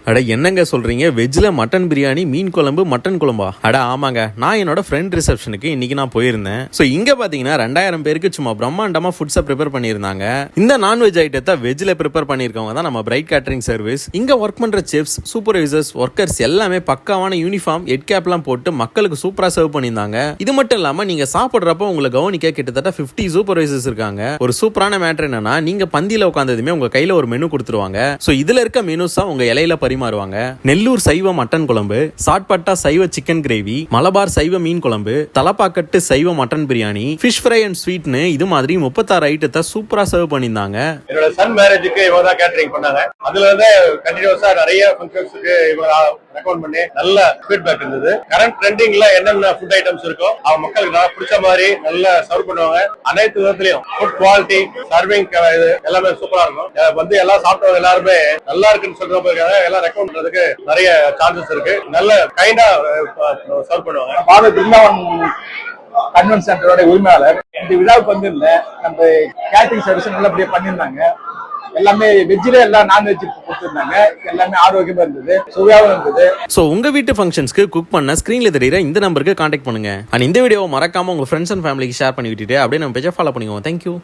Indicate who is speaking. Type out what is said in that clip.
Speaker 1: அட என்னங்க சொல்றீங்க? வெஜ்ல மட்டன் பிரியாணி, மீன் குழம்பு, மட்டன் குழம்பா? அட ஆமாங்க, நான் என்னோட ஃப்ரெண்ட் ரிசப்ஷனுக்கு இன்னைக்கு நான் போயிருந்தேன். ஸோ இங்க பாத்தீங்கன்னா 2000 பேருக்கு சும்மா பிரம்மாண்டமா ஃபுட்ஸை ப்ரிப்பேர் பண்ணியிருந்தாங்க. இந்த நான்வெஜ் ஐட்டத்தை வெஜ்ல ப்ரிப்பேர் பண்ணியிருக்கவங்க தான் நம்ம பிரைட் கேட்டரிங் சர்வீஸ். இங்க ஒர்க் பண்ற செஃப்ஸ், சூப்பர்வைசர்ஸ், ஒர்க்கர்ஸ் எல்லாமே பக்காவான யூனிஃபார்ம், ஹெட் கேப்லாம் போட்டு மக்களுக்கு சூப்பரா சர்வ் பண்ணியிருந்தாங்க. இது மட்டும் இல்லாம நீங்க சாப்பிடுறப்ப உங்களை கவனிக்க கிட்டத்தட்ட 50 சூப்பர்வைசர்ஸ் இருக்காங்க. ஒரு சூப்பரான மேட்டர் என்னன்னா, நீங்க பந்தியில உட்கார்ந்ததுமே உங்க கையில ஒரு மெனு கொடுத்துருவாங்க. ஸோ இதுல இருக்க மெனுஸா உங்க இலையில பரிமாறுவாங்க. நெல்லூர் சைவ மட்டன் குழம்பு, சாட்பட்டா சைவ சிக்கன் கிரேவி, மலபார் சைவ மீன் குழம்பு, தலப்பாக்கட்டு சைவ mutton biryani, fish fry and ஸ்வீட்னு இது மாதிரி 36 ஐட்டத்தை சூப்பரா சர்வ் பண்ணியிருந்தாங்க.
Speaker 2: என்னோட சன் மேரேஜுக்கு இவங்க தான் கேட்டரிங் பண்ணாங்க. அதுல இருந்து கண்டினியூஸா நிறைய ஃபங்க்ஷன்ஸ்க்கு இவங்க ரெக்கமெண்ட் பண்ணி நல்ல ஃபீட்பேக் இருந்தது. கரண்ட் ட்ரெண்டிங்ல என்னென்ன ஃபுட் ஐட்டம்ஸ் இருக்கோ அவங்க மக்களுக்கு நல்லா பிடிச்ச மாதிரி நல்லா சர்வ் பண்ணுவாங்க. அனைத்து விதத்திலையும் ஃபுட் குவாலிட்டி, சர்விங் எல்லாமே சூப்பரா இருக்கும். வந்து எல்லாம் சாப்பிட்டவங்க எல்லாருமே நல்லா இருக்குன்னு சொல்றதுக்காக எல்லாம் ரெக்கமெண்ட் பண்றதுக்கு நிறைய சான்சஸ் இருக்கு. நல்ல கைண்டா சர்வ் பண்ணுவாங்க.
Speaker 3: பாரத பிருந்தாவன் கன்வென்ஷன் சென்டரோட உரிமையாளர் இந்த விழாவுக்கு வந்திருந்தேன். நம்ம கேட்டரிங் சர்வீஸ் நல்லபடியா பண்ணியிருந்தாங்க. எல்லாமே வெஜ்ல எல்லாம் நான்வெஜ் கொடுத்துருந்தாங்க. எல்லாமே ஆரோக்கியமா இருந்தது, சுவையாவும் இருந்தது.
Speaker 1: சோ உங்க வீட்டு ஃபங்க்ஷன்ஸ்க்கு குக் பண்ண ஸ்கிரீன்ல தெரியுற இந்த நம்பருக்கு கான்டாக்ட் பண்ணுங்க. அண்ட் இந்த வீடியோவை மறக்காம உங்க ஃப்ரெண்ட்ஸ் அண்ட் ஃபேமிலிக்கு ஷேர் பண்ணி விட்டுட்டு அப்படியே நம்ம பேஜை ஃபாலோ பண்ணிக்கோங்க. தேங்க்யூ.